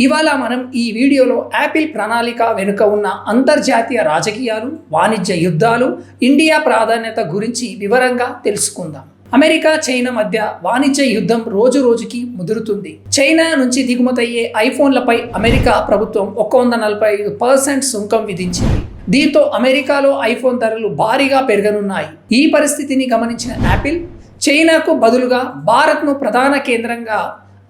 ఇవాళ మనం ఈ వీడియోలో యాపిల్ ప్రణాళిక వెనుక ఉన్న అంతర్జాతీయ రాజకీయాలు, వాణిజ్య యుద్ధాలు, ఇండియా ప్రాధాన్యత గురించి వివరంగా తెలుసుకుందాం. అమెరికా, చైనా మధ్య వాణిజ్య యుద్ధం రోజు రోజుకి ముదురుతుంది. చైనా నుంచి దిగుమతయ్యే ఐఫోన్లపై అమెరికా ప్రభుత్వం 145% సుంకం విధించింది. దీంతో అమెరికాలో ఐఫోన్ ధరలు భారీగా పెరగనున్నాయి. ఈ పరిస్థితిని గమనించిన యాపిల్ చైనాకు బదులుగా భారత్ను ప్రధాన కేంద్రంగా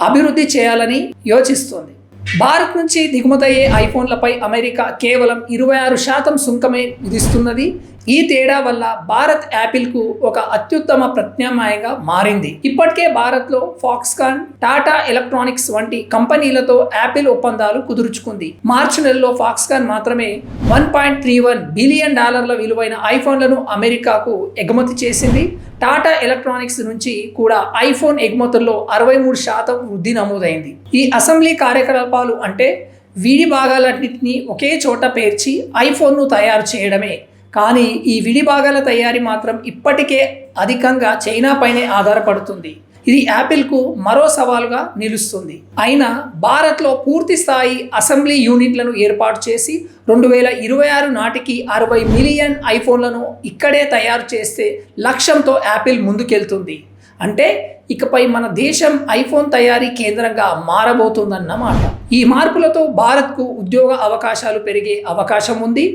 అభివృద్ధి చేయాలని యోచిస్తోంది. భారత్ నుంచి దిగుమతయ్యే ఐఫోన్లపై అమెరికా కేవలం 26% సుంకమే విధిస్తున్నది. ఈ తేడా వల్ల భారత్ యాపిల్కు ఒక అత్యుత్తమ ప్రత్యామ్నాయంగా మారింది. ఇప్పటికే భారత్లో ఫాక్స్కాన్, టాటా ఎలక్ట్రానిక్స్ వంటి కంపెనీలతో యాపిల్ ఒప్పందాలు కుదుర్చుకుంది. మార్చి నెలలో ఫాక్స్కాన్ మాత్రమే $1.31 బిలియన్ విలువైన ఐఫోన్లను అమెరికాకు ఎగుమతి చేసింది. టాటా ఎలక్ట్రానిక్స్ నుంచి కూడా ఐఫోన్ ఎగుమతుల్లో 63% వృద్ధి నమోదైంది. ఈ అసెంబ్లీ కార్యకలాపాలు అంటే విడి భాగాలన్నింటినీ ఒకే చోట పేర్చి ఐఫోన్ను తయారు చేయడమే. కానీ ఈ విడి భాగాల తయారీ మాత్రం ఇప్పటికే అధికంగా చైనా పైనే ఆధారపడుతుంది. ఇది యాపిల్కు మరో సవాలుగా నిలుస్తుంది. అయినా భారత్లో పూర్తి స్థాయి అసెంబ్లీ యూనిట్లను ఏర్పాటు చేసి 2026 నాటికి 60 మిలియన్ ఐఫోన్లను ఇక్కడే తయారు చేస్తే లక్ష్యంతో యాపిల్ ముందుకెళ్తుంది. అంటే ఇకపై మన దేశం ఐఫోన్ తయారీ కేంద్రంగా మారబోతుందన్నమాట. ఈ మార్పులతో భారత్కు ఉద్యోగ అవకాశాలు పెరిగే అవకాశం ఉంది.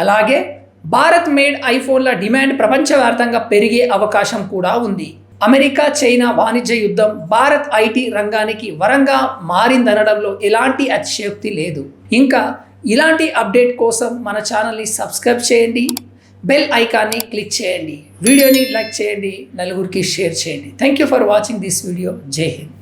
అలాగే భారత్ మేడ్ ఐఫోన్ల డిమాండ్ ప్రపంచవ్యాప్తంగా పెరిగే అవకాశం కూడా ఉంది. అమెరికా, చైనా వాణిజ్య యుద్ధం భారత్ ఐటీ రంగానికి వరంగా మారిందనడంలో ఎలాంటి అతిశయోక్తి లేదు. ఇంకా ఇలాంటి అప్డేట్ కోసం మన ఛానల్ని సబ్స్క్రైబ్ చేయండి, బెల్ ఐకాన్ని క్లిక్ చేయండి, వీడియోని లైక్ చేయండి, నలుగురికి షేర్ చేయండి. Thank you for watching this video. జై హింద్.